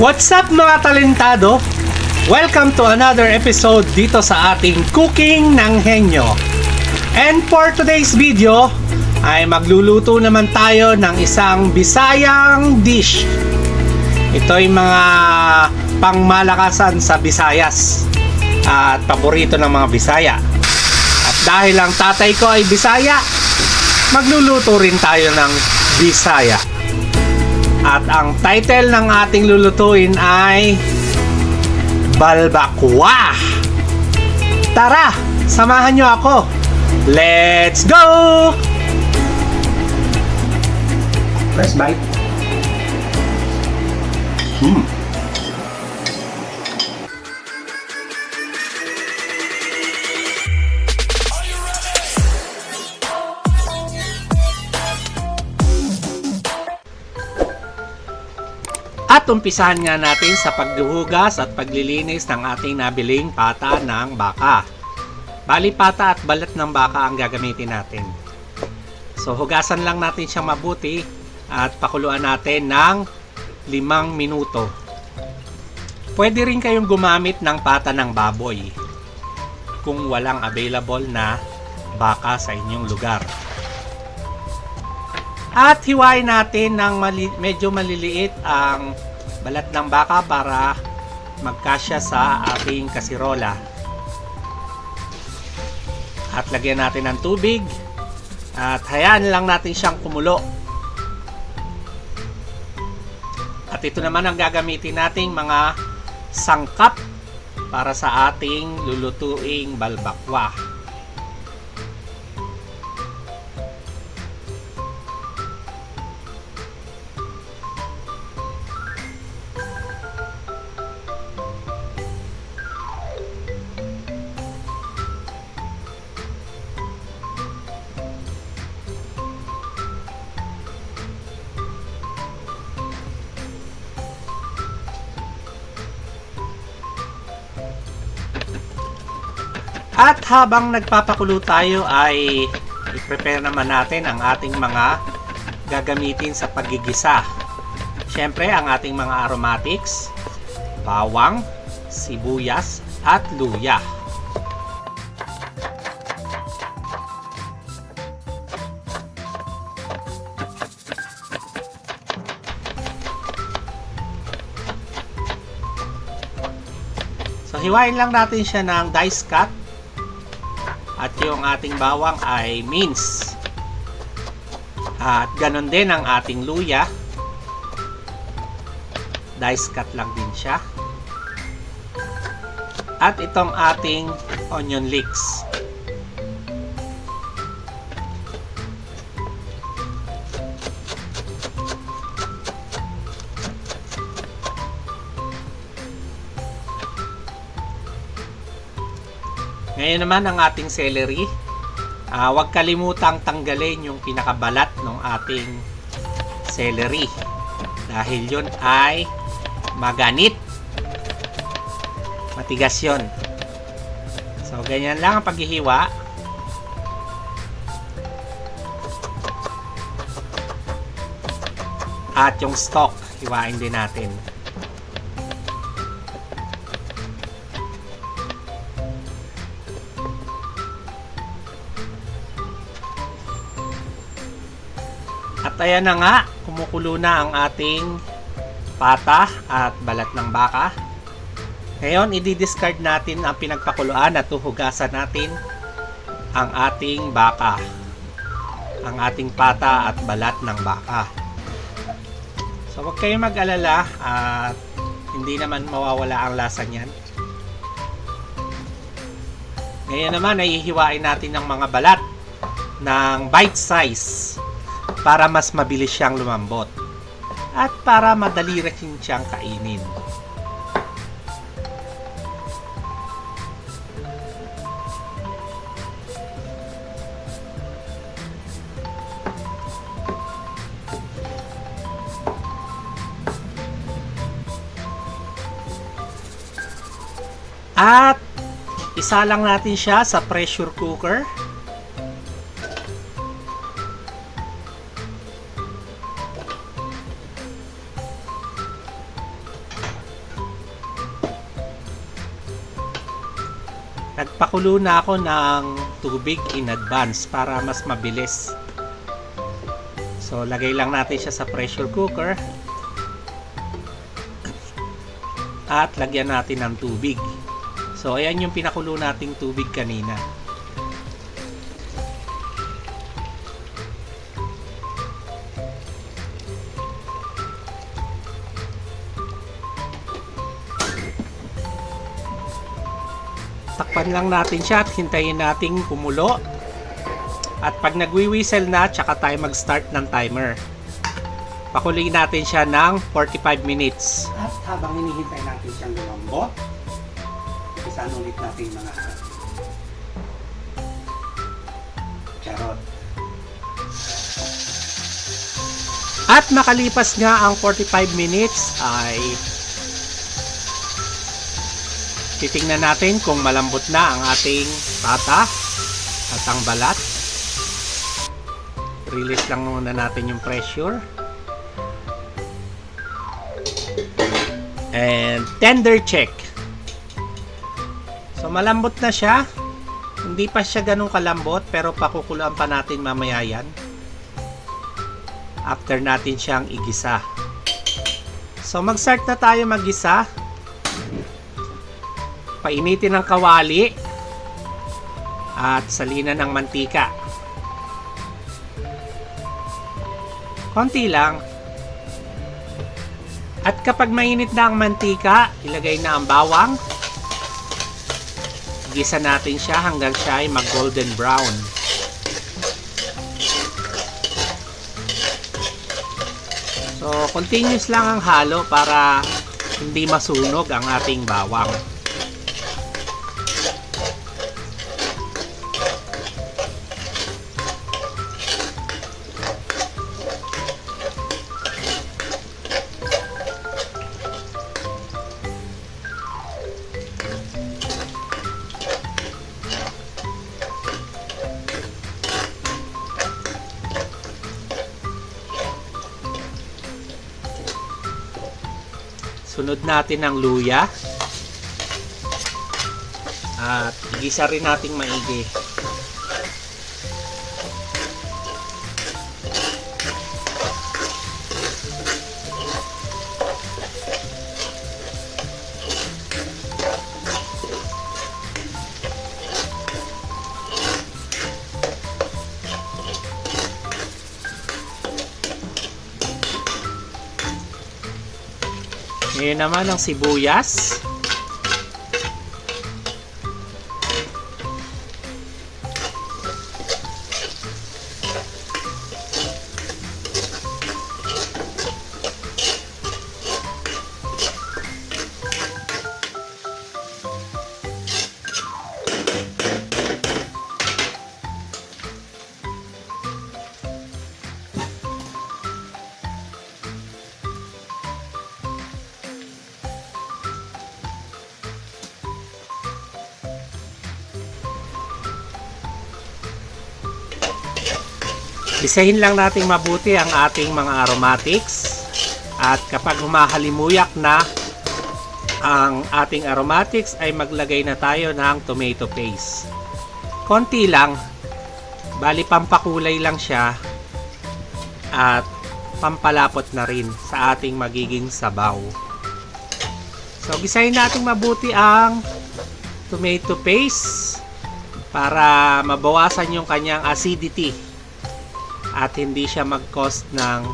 What's up mga talentado? Welcome to another episode dito sa ating Cooking ng Henyo. And for today's video ay magluluto naman tayo ng isang Bisayang dish. Ito'y mga pangmalakasan sa Visayas at paborito ng mga Bisaya. At dahil ang tatay ko ay Bisaya, magluluto rin tayo ng Bisaya. At ang title ng ating lulutuin ay Balbakwa. Tara, samahan nyo ako. Let's go! First bite. At umpisahan nga natin sa paghuhugas at paglilinis ng ating nabiling pata ng baka. Bali, pata at balat ng baka ang gagamitin natin. So hugasan lang natin siyang mabuti at pakuluan natin ng 5 minuto. Pwede rin kayong gumamit ng pata ng baboy kung walang available na baka sa inyong lugar. At hiwain natin ng medyo maliliit ang balat ng baka para magkasya sa ating kasirola. At lagyan natin ng tubig at hayaan lang natin siyang kumulo. At ito naman ang gagamitin nating mga sangkap para sa ating lulutuing balbakwa. At habang nagpapakulo tayo ay i-prepare naman natin ang ating mga gagamitin sa paggigisa. Siyempre ang ating mga aromatics, bawang, sibuyas at luya. So hiwain lang natin siya ng dice cut. At yung ating bawang ay mince. At ganon din ang ating luya. Dice cut lang din siya. At itong ating onion leeks. Ngayon naman ang ating celery. Huwag kalimutang tanggalin yung pinakabalat ng ating celery. Dahil yun ay maganit. Matigas yun. So ganyan lang ang paghihiwa. At yung stalk, hiwain din natin. At ayan na nga, kumukulo na ang ating pata at balat ng baka. Ngayon, i-discard natin ang pinagpakuluan at huhugasan natin ang ating baka. Ang ating pata at balat ng baka. So, huwag kayong mag-alala at hindi naman mawawala ang lasa niyan. Ngayon naman, ay hihiwain natin ang mga balat ng bite size para mas mabilis siyang lumambot at para madali rin siyang kainin. At isa lang natin siya sa pressure cooker. Nagpakulo na ako ng tubig in advance para mas mabilis. So lagay lang natin siya sa pressure cooker at lagyan natin ng tubig. So ayan yung pinakulo nating tubig kanina. Takpan lang natin siya at hintayin nating kumulo. At pag nagwi-whistle na, tsaka tayo mag-start ng timer. Pakuloyin natin siya ng 45 minutes. At habang hinihintay natin siyang lumambot, isahan ulit natin mga charot. At makalipas nga ang 45 minutes ay titingnan natin kung malambot na ang ating pata at ang balat. Release lang muna natin yung pressure. And tender check. So malambot na siya. Hindi pa siya ganun kalambot pero pakukuluan pa natin mamaya yan. After natin siyang igisa. So mag-start na tayo mag-gisa. Painitin ng kawali at salinan ng mantika. Konti lang. At kapag mainit na ang mantika, ilagay na ang bawang. Gisa natin siya hanggang siya ay mag-golden brown. So, continuous lang ang halo para hindi masunog ang ating bawang. Sunod natin ang luya. At igisa rin nating maigi. Ngayon naman ang sibuyas. Isahin lang nating mabuti ang ating mga aromatics. At kapag humahalimuyak na ang ating aromatics ay maglagay na tayo ng tomato paste. Konti lang, bali pampakulay lang siya at pampalapot na rin sa ating magiging sabaw. So gisahin nating mabuti ang tomato paste para mabawasan yung kanyang acidity at hindi siya mag-cause ng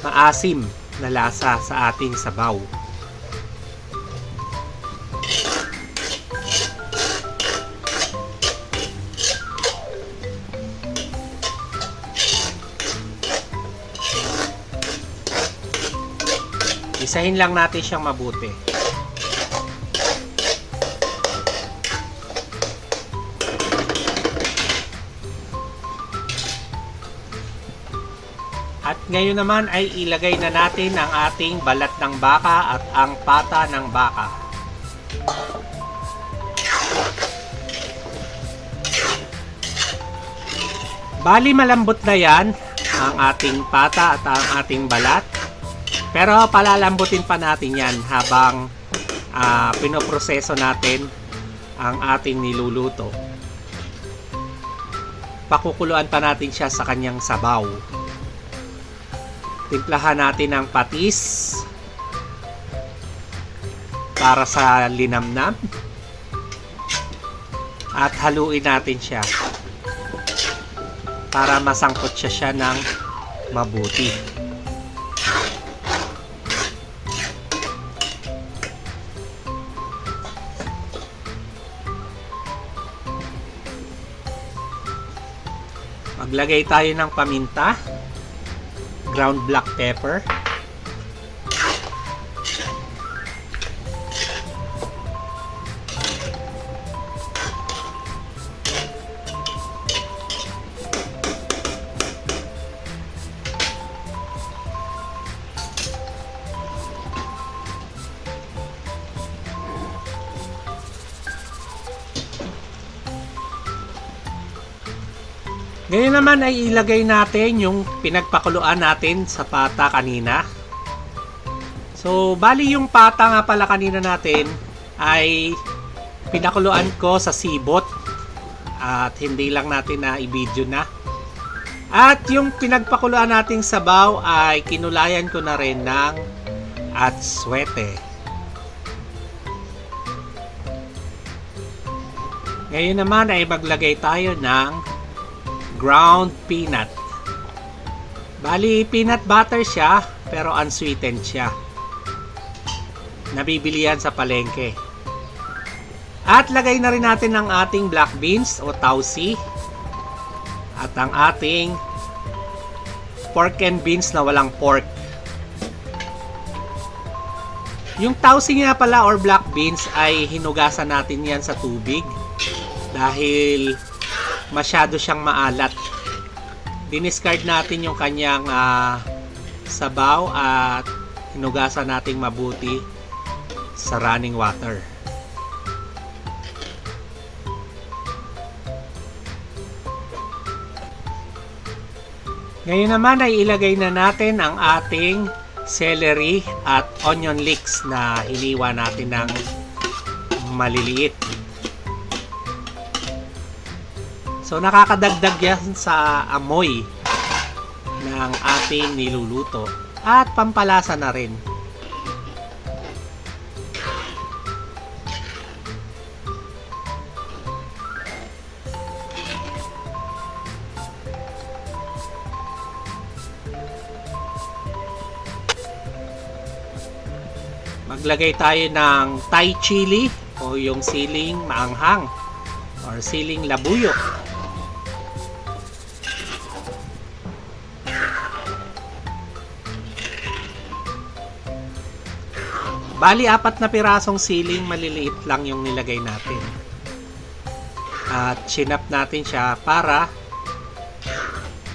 maasim na lasa sa ating sabaw. Isahin lang natin siyang mabuti. At ngayon naman ay ilagay na natin ang ating balat ng baka at ang pata ng baka. Bali malambot na yan ang ating pata at ang ating balat. Pero palalambutin pa natin yan habang pinoproseso natin ang ating niluluto. Pakukuluan pa natin siya sa kanyang sabaw. Timplahan natin ng patis para sa linamnam. At haluin natin siya para masangkot siya ng mabuti. Maglagay tayo ng paminta, ground black pepper, ngayon naman ay ilagay natin yung pinagpakuluan natin sa pata kanina. So, bali yung pata nga pala kanina natin ay pinakuluan ko sa sibot. At hindi lang natin na i-video na. At yung pinagpakuluan nating sabaw ay kinulayan ko na rin ng atswete. Ngayon naman ay maglagay tayo ng ground peanut. Bali, peanut butter siya, pero unsweetened siya. Nabibili yan sa palengke. At lagay na rin natin ang ating black beans o tausi. At ang ating pork and beans na walang pork. Yung tausi nga pala or black beans ay hinugasan natin yan sa tubig. Dahil masyado siyang maalat. Diniscard natin yung kanyang sabaw at hinugasan nating mabuti sa running water. Ngayon naman ay ilagay na natin ang ating celery at onion leeks na hiniwa natin ng maliliit. So, nakakadagdag yan sa amoy ng ating niluluto at pampalasa na rin. Maglagay tayo ng Thai chili o yung siling maanghang or siling labuyo. Bali, 4 na pirasong siling maliliit lang yung nilagay natin. At chinap natin siya para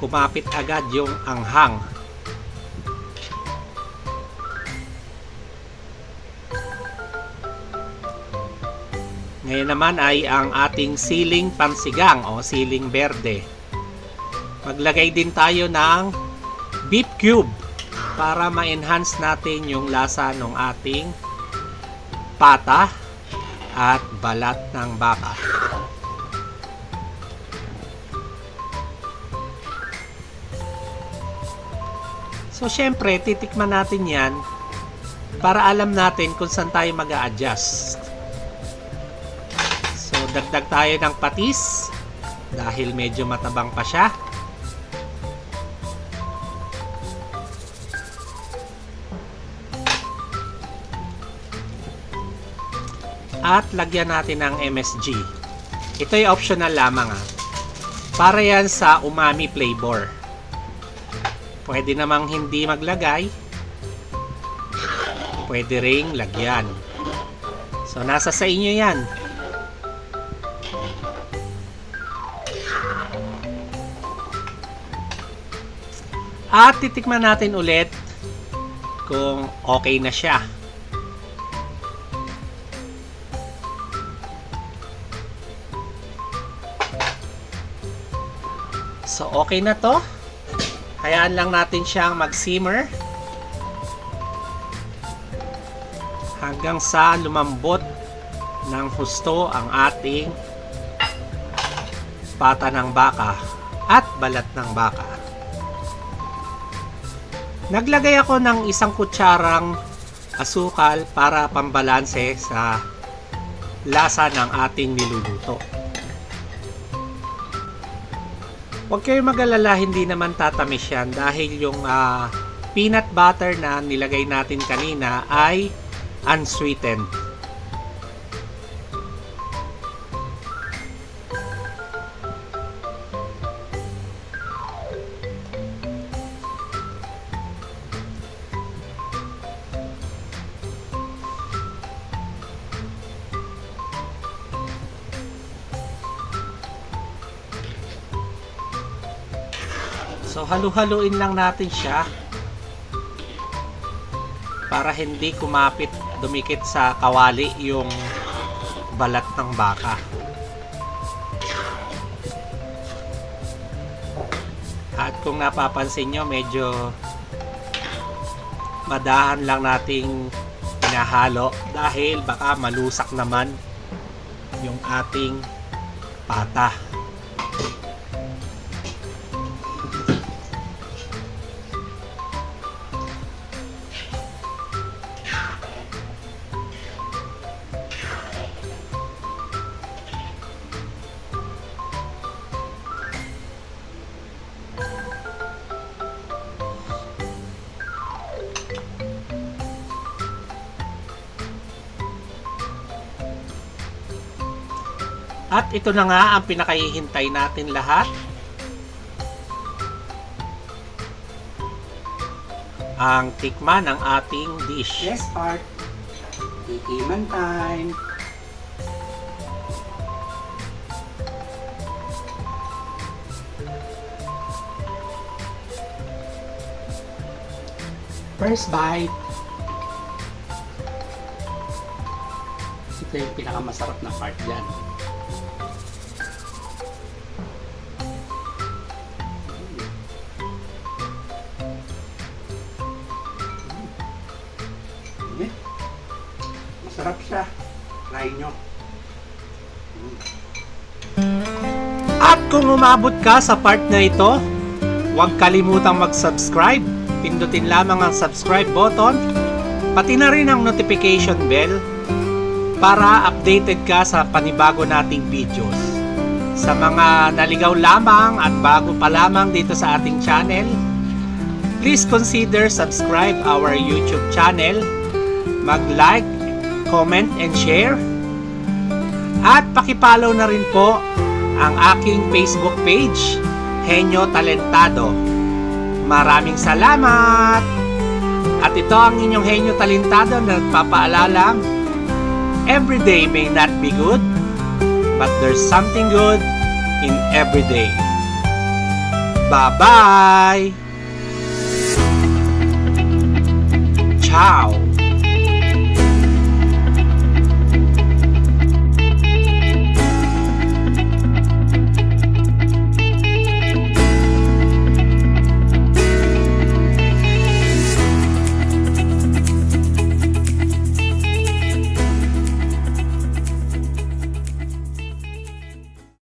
kumapit agad yung anghang. Ngayon naman ay ang ating siling pansigang o siling berde. Maglagay din tayo ng beef cube para ma-enhance natin yung lasa ng ating pata at balat ng baka. So, syempre, titikman natin yan para alam natin kung saan tayo mag-a-adjust. So, dagdag tayo ng patis dahil medyo matabang pa siya. At lagyan natin ng MSG. Ito ay optional lamang para yan sa umami flavor. Pwede namang hindi maglagay. Pwede ring lagyan. So, nasa sa inyo yan. At titikman natin ulit kung okay na siya. So, okay na to. Hayaan lang natin siyang mag-simmer hanggang sa lumambot ng husto ang ating pata ng baka at balat ng baka. Naglagay ako ng 1 kutsarang asukal para pambalanse sa lasa ng ating niluluto. Huwag kayong mag-alala, hindi naman tatamis yan dahil yung peanut butter na nilagay natin kanina ay unsweetened. So halu-haluin lang natin siya para hindi dumikit sa kawali yung balat ng baka. At kung napapansin nyo, medyo madahan lang nating pinahalo dahil baka malusak naman yung ating pata. At ito na nga ang pinakahihintay natin lahat. Ang tikman ng ating dish. Yes, Art. Tikiman time. First bite. Ito yung pinakamasarap na part dyan. Masarap siya. Try nyo. At kung umabot ka sa part na ito, huwag kalimutang mag-subscribe. Pindutin lamang ang subscribe button, pati na rin ang notification bell para updated ka sa panibago nating videos. Sa mga naligaw lamang at bago pa lamang dito sa ating channel, please consider subscribe our YouTube channel, mag-like, comment and share, at pakipollow na rin po ang aking Facebook page, Henyo Talentado. Maraming salamat! At ito ang inyong Henyo Talentado na nagpapaalalang, every day may not be good, but there's something good in every day. Bye-bye! Ciao!